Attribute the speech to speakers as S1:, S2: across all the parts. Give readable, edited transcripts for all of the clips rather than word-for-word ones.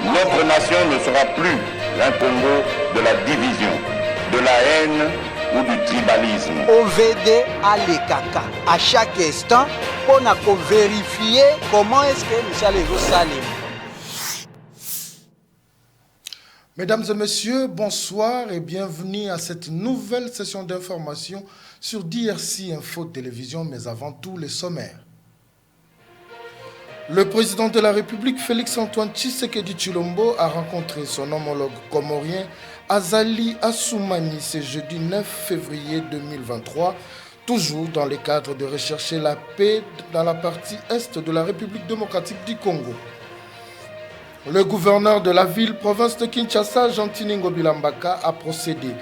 S1: Notre nation ne sera plus un Congo de la division, de la haine ou du tribalisme.
S2: OVD Alekaka à chaque instant pour vérifier comment est-ce que Michel Salim.
S3: Mesdames et messieurs, bonsoir et bienvenue à cette nouvelle session d'information sur DRC Info Télévision, mais avant tout les sommaires. Le président de la République, Félix-Antoine Tshisekedi Tshilombo, a rencontré son homologue comorien Azali Assoumani ce jeudi 9 février 2023, toujours dans le cadre de rechercher la paix dans la partie est de la République démocratique du Congo. Le gouverneur de la ville-province de Kinshasa, Jean-Tiningo Bilambaka, a procédé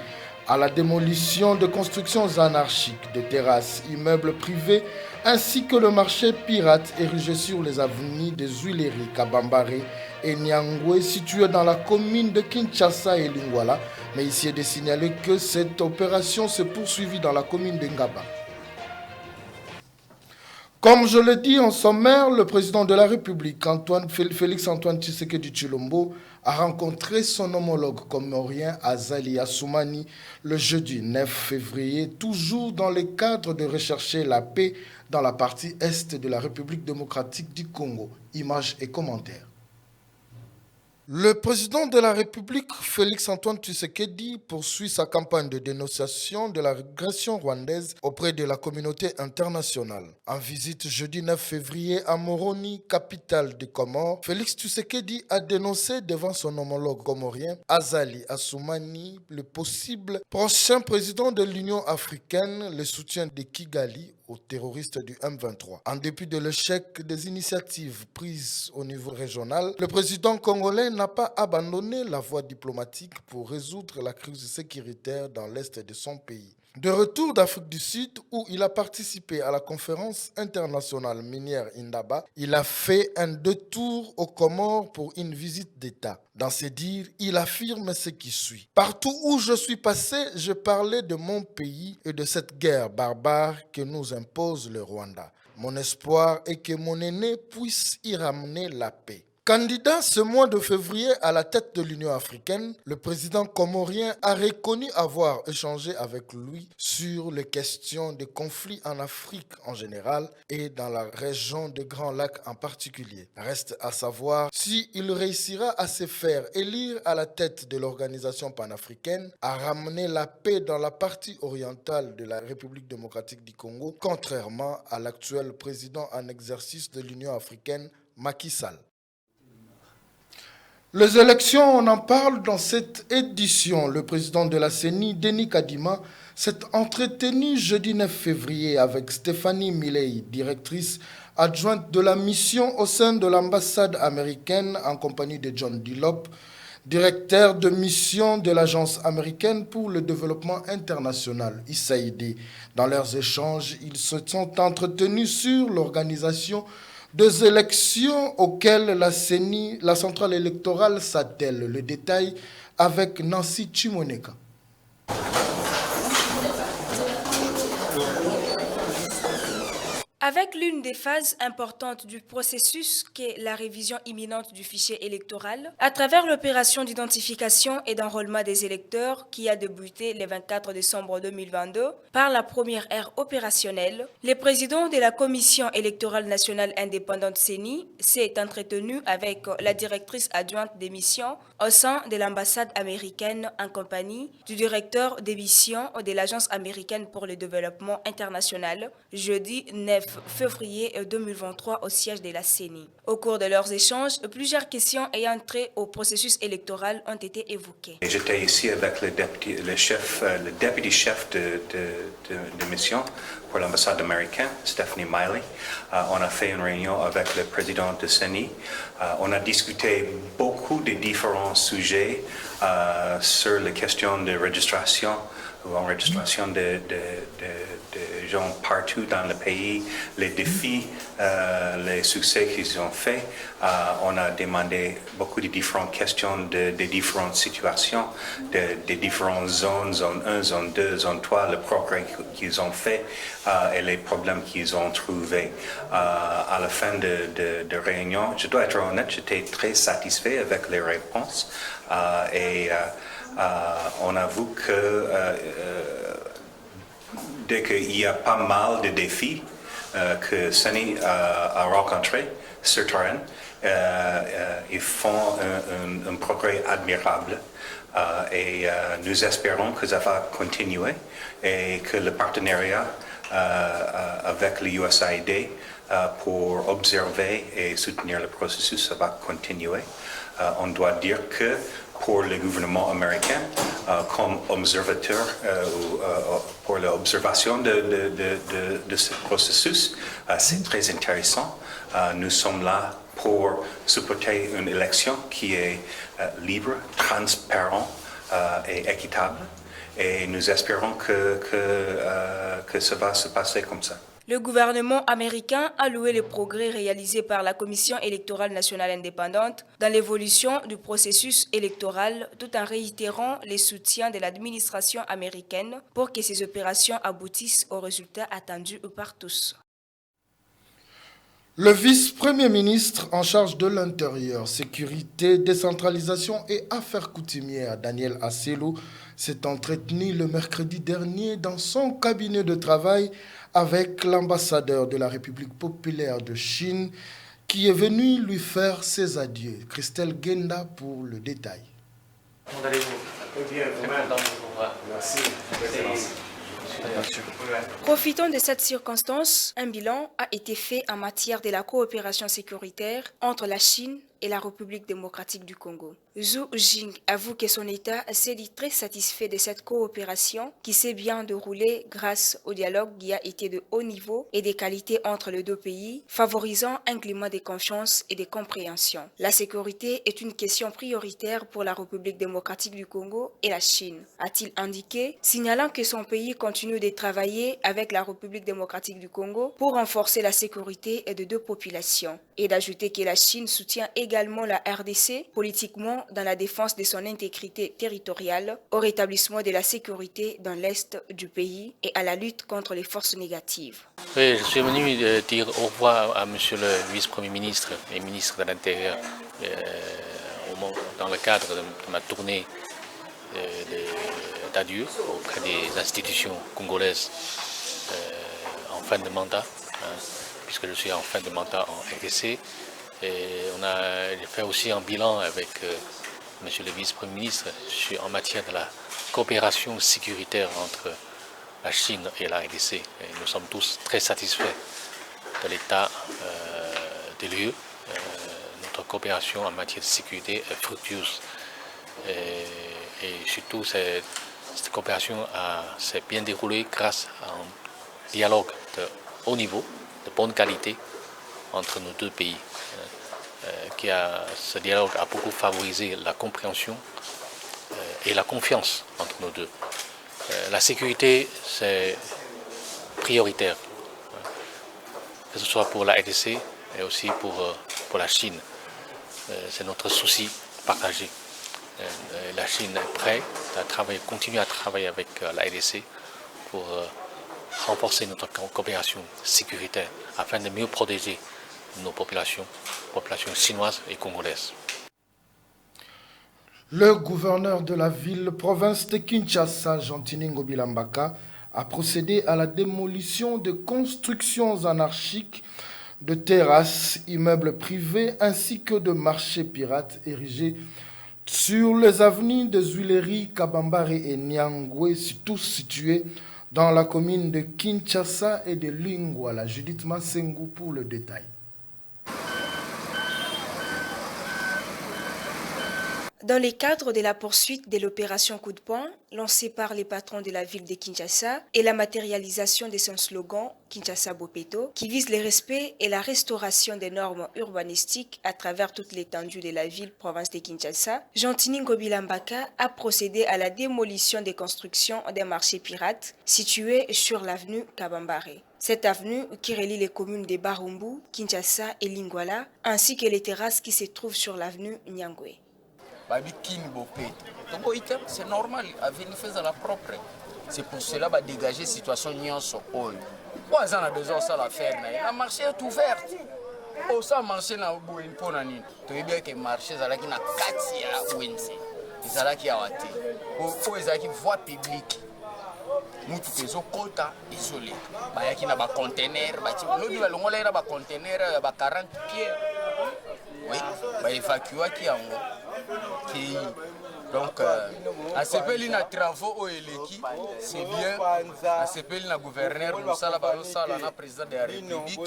S3: à la démolition de constructions anarchiques, de terrasses, immeubles privés, ainsi que le marché pirate érigé sur les avenues des Huileries, Kabambare et Nyangwe, situés dans la commune de Kinshasa et Lingwala. Mais ici est de signaler que cette opération se poursuivit dans la commune de Ngaba. Comme je l'ai dit en sommaire, le président de la République, Félix-Antoine Tshisekedi Tshilombo, a rencontré son homologue comorien Azali Assoumani le jeudi 9 février, toujours dans le cadre de rechercher la paix dans la partie est de la République démocratique du Congo. Images et commentaires. Le président de la République, Félix-Antoine Tshisekedi, poursuit sa campagne de dénonciation de la régression rwandaise auprès de la communauté internationale. En visite jeudi 9 février à Moroni, capitale des Comores, Félix Tshisekedi a dénoncé devant son homologue comorien, Azali Assoumani, le possible prochain président de l'Union africaine, le soutien de Kigali aux terroristes du M23. En dépit de l'échec des initiatives prises au niveau régional, le président congolais n'a pas abandonné la voie diplomatique pour résoudre la crise sécuritaire dans l'est de son pays. De retour d'Afrique du Sud, où il a participé à la conférence internationale minière Indaba, il a fait un détour aux Comores pour une visite d'État. Dans ses dires, il affirme ce qui suit. Partout où je suis passé, je parlais de mon pays et de cette guerre barbare que nous impose le Rwanda. Mon espoir est que mon aîné puisse y ramener la paix. Candidat ce mois de février à la tête de l'Union africaine, le président comorien a reconnu avoir échangé avec lui sur les questions de conflits en Afrique en général et dans la région des Grands Lacs en particulier. Reste à savoir s'il réussira à se faire élire à la tête de l'organisation panafricaine, à ramener la paix dans la partie orientale de la République démocratique du Congo, contrairement à l'actuel président en exercice de l'Union africaine, Macky Sall. Les élections, on en parle dans cette édition. Le président de la CENI, Denis Kadima, s'est entretenu jeudi 9 février avec Stéphanie Milei, directrice adjointe de la mission au sein de l'ambassade américaine en compagnie de John Dillop, directeur de mission de l'Agence américaine pour le développement international, USAID. Dans leurs échanges, ils se sont entretenus sur l'organisation des élections auxquelles la CENI, la centrale électorale, s'attelle. Le détail avec Nancy Chimoneka.
S4: Avec l'une des phases importantes du processus qu'est la révision imminente du fichier électoral, à travers l'opération d'identification et d'enrôlement des électeurs qui a débuté le 24 décembre 2022 par la première ère opérationnelle, le président de la Commission électorale nationale indépendante CENI s'est entretenu avec la directrice adjointe des missions au sein de l'ambassade américaine en compagnie du directeur des missions de l'Agence américaine pour le développement international, jeudi 9 février 2023 au siège de la CENI. Au cours de leurs échanges, plusieurs questions ayant trait au processus électoral ont été évoquées.
S5: J'étais ici avec le député chef de mission pour l'ambassade américaine, Stephanie Miley. On a fait une réunion avec le président de CENI. On a discuté beaucoup de différents sujets sur les questions de registration ou enregistration de gens partout dans le pays, les défis, les succès qu'ils ont faits. On a demandé beaucoup de différentes questions des différentes situations, des différentes zones, zone 1, zone 2, zone 3, le progrès qu'ils ont fait et les problèmes qu'ils ont trouvés. À la fin de réunion, je dois être honnête, j'étais très satisfait avec les réponses et on avoue que dès qu'il y a pas mal de défis que CENI a rencontrés sur terrain, ils font un progrès admirable et nous espérons que ça va continuer et que le partenariat avec le USAID pour observer et soutenir le processus, ça va continuer. On doit dire que pour le gouvernement américain, comme observateur pour l'observation de ce processus, c'est très intéressant. Nous sommes là pour supporter une élection qui est libre, transparente et équitable. Et nous espérons que ça va se passer comme ça.
S4: Le gouvernement américain a loué les progrès réalisés par la Commission électorale nationale indépendante dans l'évolution du processus électoral tout en réitérant les soutiens de l'administration américaine pour que ces opérations aboutissent aux résultats attendus par tous.
S3: Le vice-premier ministre en charge de l'Intérieur, Sécurité, Décentralisation et Affaires coutumières, Daniel Asselo, s'est entretenu le mercredi dernier dans son cabinet de travail avec l'ambassadeur de la République populaire de Chine qui est venu lui faire ses adieux. Christelle Genda pour le détail.
S6: Comment allez-vous? Très bien, vous-même. Merci.
S4: Profitant de cette circonstance, un bilan a été fait en matière de la coopération sécuritaire entre la Chine et la République démocratique du Congo. Zhu Jing avoue que son État s'est dit très satisfait de cette coopération qui s'est bien déroulée grâce au dialogue qui a été de haut niveau et de qualité entre les deux pays, favorisant un climat de confiance et de compréhension. La sécurité est une question prioritaire pour la République démocratique du Congo et la Chine, a-t-il indiqué, signalant que son pays continue de travailler avec la République démocratique du Congo pour renforcer la sécurité des deux populations, et d'ajouter que la Chine soutient également la RDC politiquement dans la défense de son intégrité territoriale, au rétablissement de la sécurité dans l'est du pays et à la lutte contre les forces négatives.
S6: Oui, je suis venu dire au revoir à Monsieur le vice-premier ministre et ministre de l'Intérieur dans le cadre de ma tournée d'adieu auprès des institutions congolaises en fin de mandat, puisque je suis en fin de mandat en RDC. Et on a fait aussi un bilan avec Monsieur le vice-premier ministre en matière de la coopération sécuritaire entre la Chine et la RDC. Et nous sommes tous très satisfaits de l'état des lieux. Notre coopération en matière de sécurité est fructueuse. Et surtout, cette coopération s'est bien déroulée grâce à un dialogue de haut niveau, de bonne qualité entre nos deux pays. Ce dialogue a beaucoup favorisé la compréhension et la confiance entre nos deux. La sécurité, c'est prioritaire, que ce soit pour la RDC et aussi pour la Chine. C'est notre souci partagé. La Chine est prête à continuer à travailler avec la RDC pour renforcer notre coopération sécuritaire afin de mieux protéger nos populations chinoises et congolaises.
S3: Le gouverneur de la ville-province de Kinshasa, Jean-Tiningo Bilambaka, a procédé à la démolition de constructions anarchiques, de terrasses, immeubles privés ainsi que de marchés pirates érigés sur les avenues de Zuileri, Kabambare et Nyangwe, tous situés dans la commune de Kinshasa et de Lingwala. Judith Masengu pour le détail.
S4: Dans le cadre de la poursuite de l'opération Coup de poing, lancée par les patrons de la ville de Kinshasa, et la matérialisation de son slogan Kinshasa Bopeto, qui vise le respect et la restauration des normes urbanistiques à travers toute l'étendue de la ville-province de Kinshasa, Jean-Tini Ngobilambaka a procédé à la démolition des constructions des marchés pirates situés sur l'avenue Kabambare. Cette avenue qui relie les communes de Barumbu, Kinshasa et Lingwala, ainsi que les terrasses qui se trouvent sur l'avenue Nyangwe.
S7: C'est normal, avenue faisant la propre. C'est pour cela que dégager la situation nyonso. Pourquoi on a besoin de ça la faire? Le marché est ouvert. Oh, ça marché na bouen pour nani. Tu veux bien que le marché zalaki na kati ya wense. Zalaki awate. Oh, ezalaki voie publique. Mutu kezo kota isolé. Ba yaki na ba conteneur, ba ti lobi ba longola na ba conteneur ba 40 pieds. Oui, ba évacuer ki yango. Qui donc à ce pays na travaux au eleki c'est bien à ce pays na gouverneur musala barosala na président de la république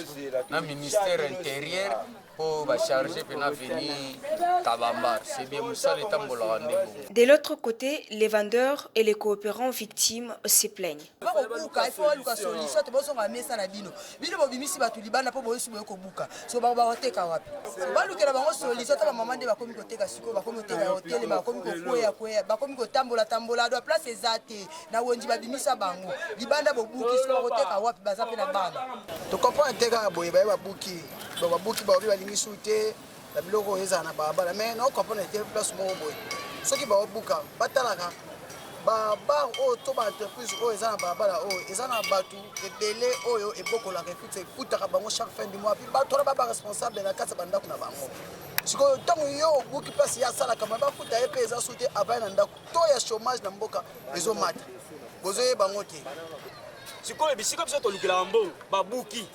S7: na ministère intérieur pour charger pena venir Kabambar c'est bien musala etambola ndebo.
S4: De l'autre côté, les vendeurs et les coopérants victimes se plaignent.
S2: Soki ba obuka batalaka ba bar o to ba entreprise o ezana babala o ezana batu ebele oyo ebokolaka ekutaka bango chaque fin du mois puis bato ba responsable na kasa bandako na bango siko tango yo obuki place ya sala kama ba futa epe eza soute avai na ndako to ya chômage na mboka ezomata bozoye bango te
S8: siko bisiko biso to lukela mbongo babuki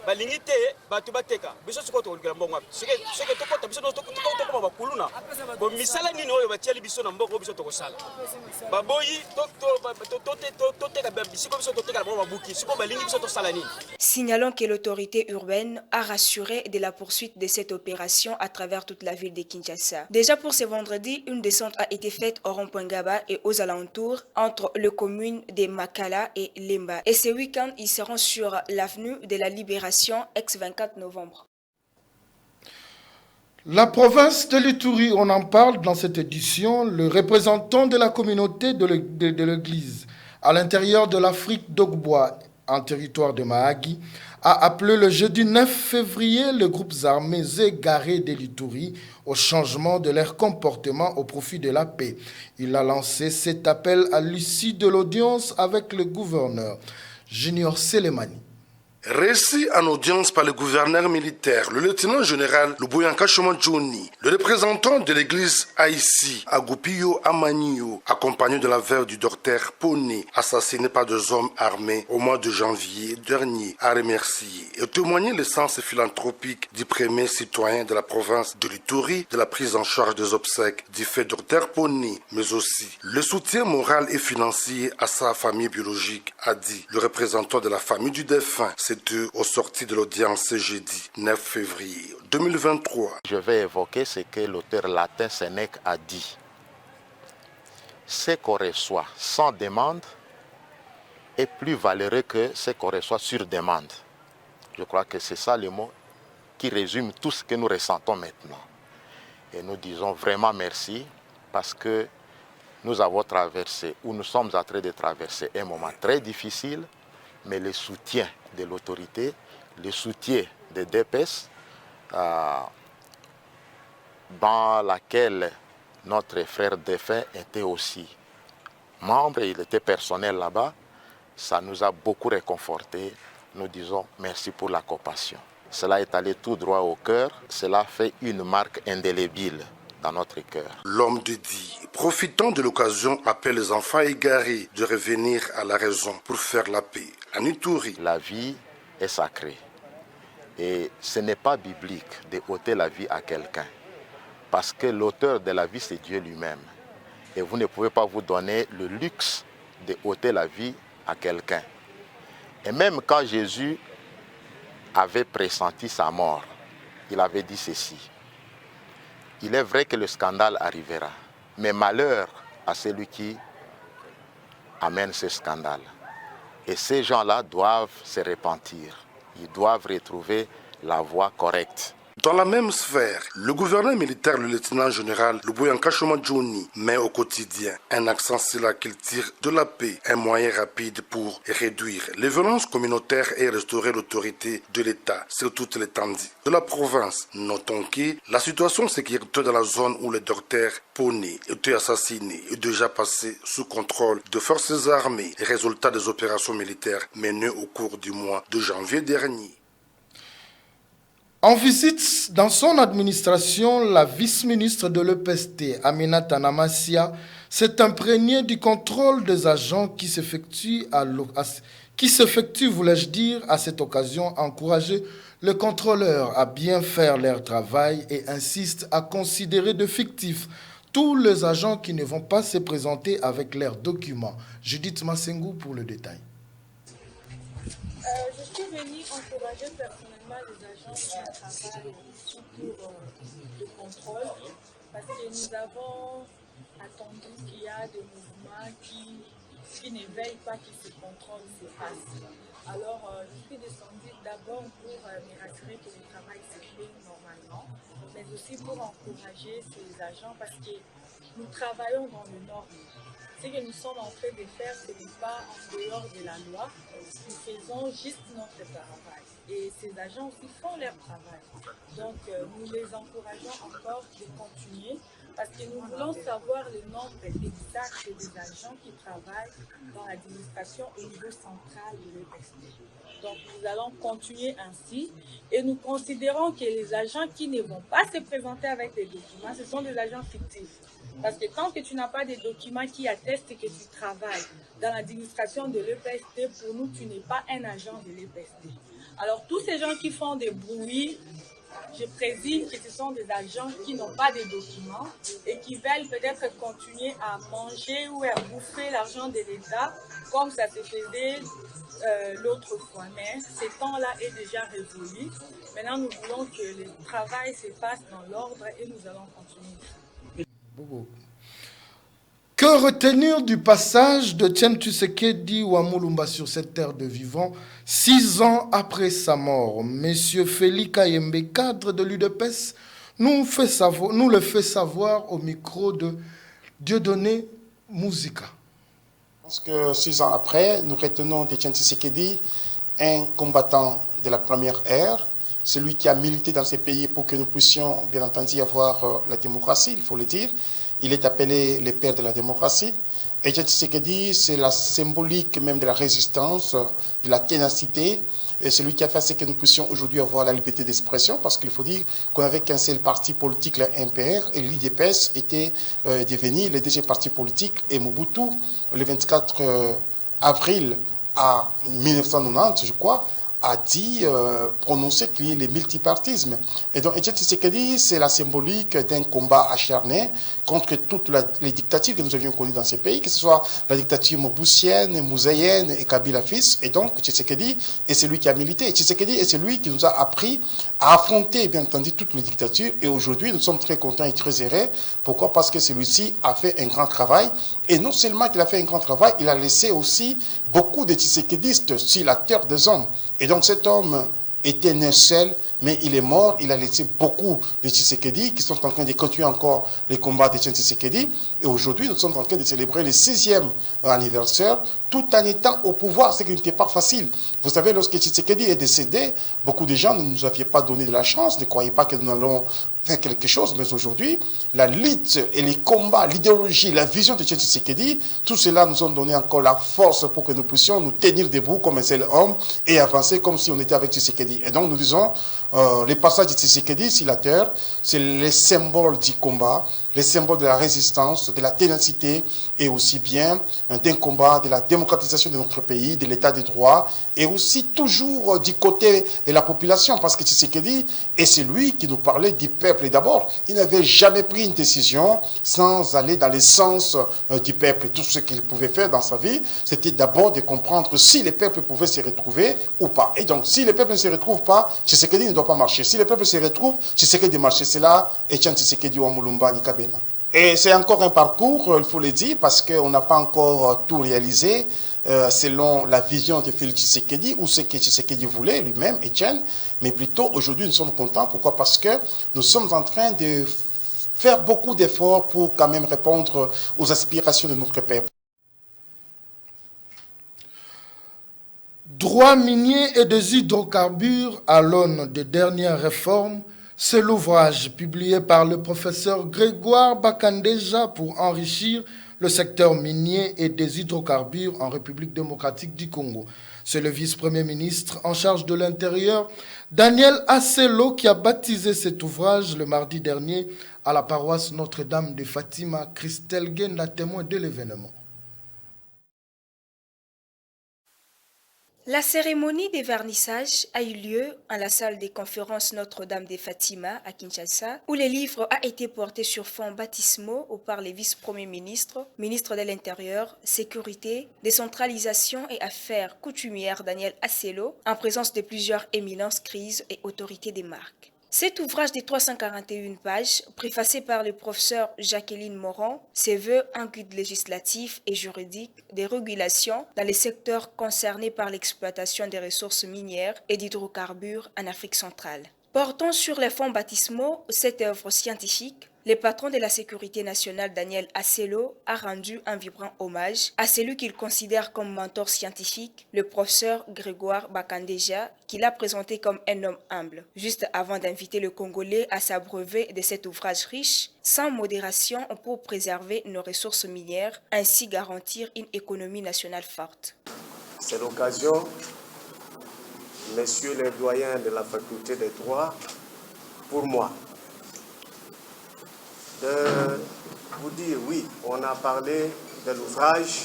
S8: balingi te bato bateka biso siko to lukela mbongo sike tokota biso tokoma bakuluna bo misala nini oyo batiali biso na mbongo biso tokosala baboyi toteka bisiko biso toteka na babuki siko balingi biso tosala nini.
S4: Signalons que l'autorité urbaine a rassuré de la poursuite de cette opération à travers toute la ville de Kinshasa. Déjà pour ce vendredi, une descente a été faite au rond-point Gaba et aux alentours entre les communes de Makala et Lemba. Et ce week-end, ils seront sur l'avenue de la Libération, ex-24 novembre.
S3: La province de l'Ituri, on en parle dans cette édition, le représentant de la communauté de l'Église à l'intérieur de l'Afrique d'Ogbois, en territoire de Mahagi, a appelé le jeudi 9 février les groupes armés égarés de l'Ituri au changement de leur comportement au profit de la paix. Il a lancé cet appel à l'issue de l'audience avec le gouverneur Junior Selemani.
S9: Récit en audience par le gouverneur militaire, le lieutenant-général Luboyanka Johnny, le représentant de l'église Haïti, Agupio Amanio, accompagné de la veuve du docteur Poné, assassiné par deux hommes armés au mois de janvier dernier, a remercié et témoigné le sens philanthropique du premier citoyen de la province de l'Ituri de la prise en charge des obsèques du fait docteur Poné, mais aussi le soutien moral et financier à sa famille biologique, a dit le représentant de la famille du défunt. Au sorti de l'audience ce jeudi 9 février 2023.
S10: Je vais évoquer ce que l'auteur latin Sénèque a dit. Ce qu'on reçoit sans demande est plus valeureux que ce qu'on reçoit sur demande. Je crois que c'est ça le mot qui résume tout ce que nous ressentons maintenant. Et nous disons vraiment merci parce que nous avons traversé, ou nous sommes en train de traverser un moment très difficile, mais le soutien de l'autorité, le soutien des DPS, dans laquelle notre frère défunt était aussi membre, il était personnel là-bas, ça nous a beaucoup réconfortés. Nous disons merci pour la compassion. Cela est allé tout droit au cœur, cela fait une marque indélébile dans notre cœur.
S9: L'homme de Dieu, profitant de l'occasion, appelle les enfants égarés de revenir à la raison pour faire la paix. En Ituri,
S10: la vie est sacrée et ce n'est pas biblique de ôter la vie à quelqu'un parce que l'auteur de la vie c'est Dieu lui-même et vous ne pouvez pas vous donner le luxe de ôter la vie à quelqu'un. Et même quand Jésus avait pressenti sa mort, il avait dit ceci: il est vrai que le scandale arrivera. Mais malheur à celui qui amène ce scandale. Et ces gens-là doivent se repentir. Ils doivent retrouver la voie correcte.
S9: Dans la même sphère, le gouverneur militaire, le lieutenant-général Luboyanka Choma-Djoni, met au quotidien un accent sur là qu'il tire de la paix, un moyen rapide pour réduire les violences communautaires et restaurer l'autorité de l'État sur toute l'étendue de la province. Notons que la situation sécuritaire dans la zone où le docteur Pony était assassiné est déjà passée sous contrôle de forces armées, résultat des opérations militaires menées au cours du mois de janvier dernier.
S3: En visite dans son administration, la vice-ministre de l'EPST, Aminata Namassia, s'est imprégnée du contrôle des agents qui s'effectuent, voulais-je dire, à cette occasion, encourager les contrôleurs à bien faire leur travail et insiste à considérer de fictifs tous les agents qui ne vont pas se présenter avec leurs documents. Judith Massengou pour le détail.
S11: Je suis venue encourager personnellement les agents qui travaillent surtout de contrôle parce que nous avons attendu qu'il y a des mouvements qui ne veillent pas que ce contrôle se fasse. Alors, je suis descendue d'abord pour me rassurer que le travail se fait normalement, mais aussi pour encourager ces agents parce que nous travaillons dans le norme. Ce que nous sommes en train de faire, ce n'est pas en dehors de la loi. Nous faisons juste notre travail. Et ces agents aussi font leur travail. Donc, nous les encourageons encore de continuer parce que nous voulons savoir le nombre exact des agents qui travaillent dans l'administration au niveau central de l'EPST. Donc, nous allons continuer ainsi et nous considérons que les agents qui ne vont pas se présenter avec des documents, ce sont des agents fictifs. Parce que tant que tu n'as pas de documents qui attestent que tu travailles dans l'administration de l'EPST, pour nous, tu n'es pas un agent de l'EPST. Alors, tous ces gens qui font des bruits, je présume que ce sont des agents qui n'ont pas de documents et qui veulent peut-être continuer à manger ou à bouffer l'argent de l'État comme ça se faisait l'autre fois. Mais ce temps-là est déjà résolu. Maintenant, nous voulons que le travail se fasse dans l'ordre et nous allons continuer.
S3: Que retenir du passage de Etienne Tshisekedi Wamulumba sur cette terre de vivants 6 ans après sa mort? Monsieur Félix Kayembe, cadre de l'UDPS, nous le fait savoir au micro de Dieudonné Mouzika.
S12: Parce que 6 ans après, nous retenons d'Etienne Tshisekedi un combattant de la première ère, celui qui a milité dans ces pays pour que nous puissions, bien entendu, avoir la démocratie, il faut le dire. Il est appelé le père de la démocratie. Et Etienne Tshisekedi, c'est la symbolique même de la résistance, de la ténacité. Et celui qui a fait ce que nous puissions aujourd'hui avoir la liberté d'expression, parce qu'il faut dire qu'on n'avait qu'un seul parti politique, le MPR, et l'UDPS était devenu le deuxième parti politique. Et Mobutu, le 24 avril à 1990, je crois, a dit, prononcé qu'il y ait le multipartisme. Et donc, Etienne Tshisekedi, c'est la symbolique d'un combat acharné contre toutes les dictatures que nous avions connues dans ces pays, que ce soit la dictature mobusienne, moussaïenne et Kabila fils. Et donc, Tshisekedi est celui qui a milité. Et Tshisekedi est celui qui nous a appris à affronter, bien entendu, toutes les dictatures. Et aujourd'hui, nous sommes très contents et très heureux. Pourquoi? Parce que celui-ci a fait un grand travail. Et non seulement qu'il a fait un grand travail, il a laissé aussi beaucoup de Tshisekedistes sur la terre des hommes. Et donc cet homme était né seul, mais il est mort. Il a laissé beaucoup de Tshisekedi qui sont en train de continuer encore les combats de Tshisekedi. Et aujourd'hui, nous sommes en train de célébrer le 6e anniversaire, tout en étant au pouvoir, ce qui n'était pas facile. Vous savez, lorsque Tshisekedi est décédé, beaucoup de gens ne nous avaient pas donné de la chance, ne croyaient pas que nous allons faire quelque chose. Mais aujourd'hui, la lutte et les combats, l'idéologie, la vision de Tshisekedi, tout cela nous ont donné encore la force pour que nous puissions nous tenir debout comme un seul homme et avancer comme si on était avec Tshisekedi. Et donc nous disons, le passage de Tshisekedi sur la terre, c'est le symbole du combat. les symboles de la résistance, de la ténacité et aussi bien d'un combat de la démocratisation de notre pays, de l'état de droit et aussi toujours du côté de la population parce que Tshisekedi est celui qui nous parlait du peuple d'abord. Il n'avait jamais pris une décision sans aller dans le sens du peuple. Tout ce qu'il pouvait faire dans sa vie, c'était d'abord de comprendre si les peuples pouvaient se retrouver ou pas. Et donc, si les peuples ne se retrouvent pas, Tshisekedi ne doit pas marcher. Si les peuples se retrouvent, Tshisekedi marche. C'est là, Etienne Tshisekedi ou Mulumba Nikabena. Et c'est encore un parcours, il faut le dire, parce qu'on n'a pas encore tout réalisé selon la vision de Félix Tshisekedi ou ce que Tshisekedi voulait lui-même, Etienne. Mais plutôt, aujourd'hui, nous sommes contents. Pourquoi? Parce que nous sommes en train de faire beaucoup d'efforts pour quand même répondre aux aspirations de notre peuple.
S3: Droits miniers et des hydrocarbures à l'aune des dernières réformes, c'est l'ouvrage publié par le professeur Grégoire Bakandeja pour enrichir le secteur minier et des hydrocarbures en République démocratique du Congo. C'est le vice-premier ministre en charge de l'Intérieur, Daniel Asselo, qui a baptisé cet ouvrage le mardi dernier à la paroisse Notre-Dame de Fatima. Christelle Genda, témoin de l'événement.
S4: La cérémonie des vernissages a eu lieu à la salle des conférences Notre-Dame de Fatima à Kinshasa, où les livres a été porté sur fonds baptismaux par les vice-premiers ministres, ministre de l'Intérieur, Sécurité, Décentralisation et Affaires coutumières Daniel Asselo, en présence de plusieurs éminences crises et autorités des marques. Cet ouvrage de 341 pages, préfacé par le professeur Jacqueline Moron, se veut un guide législatif et juridique des régulations dans les secteurs concernés par l'exploitation des ressources minières et d'hydrocarbures en Afrique centrale. Portant sur les fonds baptismaux, cette œuvre scientifique, le patron de la sécurité nationale Daniel Asselo a rendu un vibrant hommage à celui qu'il considère comme mentor scientifique, le professeur Grégoire Bakandeja, qu'il a présenté comme un homme humble, juste avant d'inviter le Congolais à s'abreuver de cet ouvrage riche, sans modération pour préserver nos ressources minières, ainsi garantir une économie nationale forte.
S13: C'est l'occasion, messieurs les doyens de la faculté des droits, pour moi, de vous dire, oui, on a parlé de l'ouvrage,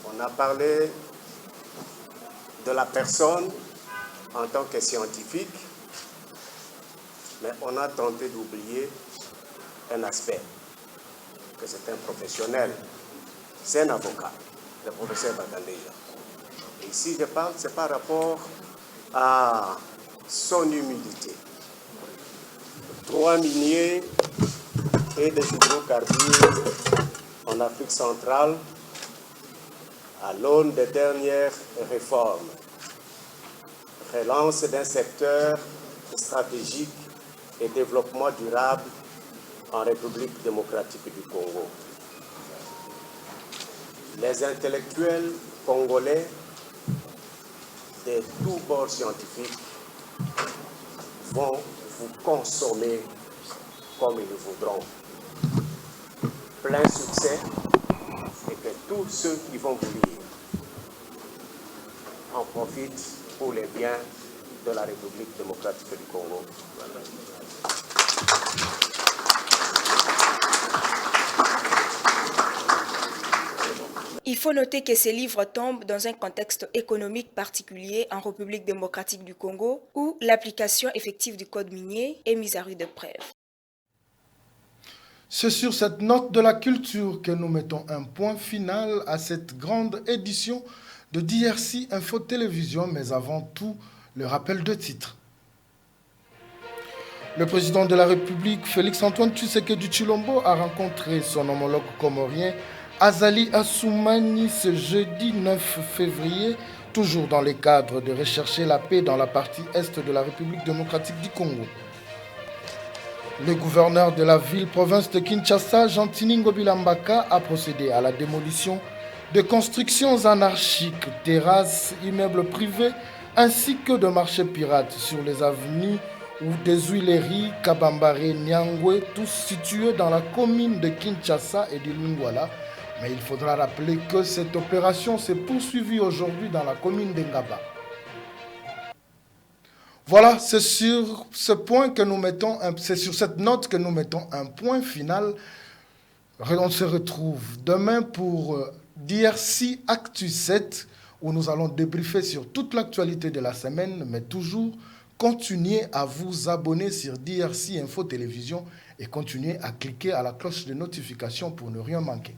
S13: on a parlé de la personne en tant que scientifique, mais on a tenté d'oublier un aspect, que c'est un professionnel, c'est un avocat, le professeur Bakandeja. Et ici, je parle, c'est par rapport à son humilité. Droit minier et des hydrocarbures en Afrique centrale à l'aune des dernières réformes. Relance d'un secteur stratégique et développement durable en République démocratique du Congo. Les intellectuels congolais de tous bords scientifiques vont vous consommer comme ils le voudront. Plein succès et que tous ceux qui vont vous lire en profitent pour les biens de la République démocratique du Congo.
S4: Il faut noter que ces livres tombent dans un contexte économique particulier en République démocratique du Congo où l'application effective du code minier est mise à rude épreuve.
S3: C'est sur cette note de la culture que nous mettons un point final à cette grande édition de DRC Info Télévision, mais avant tout, le rappel de titres. Le président de la République, Félix-Antoine Tshisekedi Tshilombo, a rencontré son homologue comorien Azali Assoumani ce jeudi 9 février, toujours dans le cadre de rechercher la paix dans la partie est de la République démocratique du Congo. Le gouverneur de la ville-province de Kinshasa, Jean-Tini Ngobilambaka, a procédé à la démolition de constructions anarchiques, terrasses, immeubles privés, ainsi que de marchés pirates sur les avenues ou des Huileries, Kabambare, Nyangwe, tous situés dans la commune de Kinshasa et de Lingwala. Mais il faudra rappeler que cette opération s'est poursuivie aujourd'hui dans la commune d'Engaba. Voilà, c'est sur ce point que nous mettons, c'est sur cette note que nous mettons un point final. On se retrouve demain pour DRC Actu 7, où nous allons débriefer sur toute l'actualité de la semaine, mais toujours continuez à vous abonner sur DRC Info Télévision et continuez à cliquer à la cloche de notification pour ne rien manquer.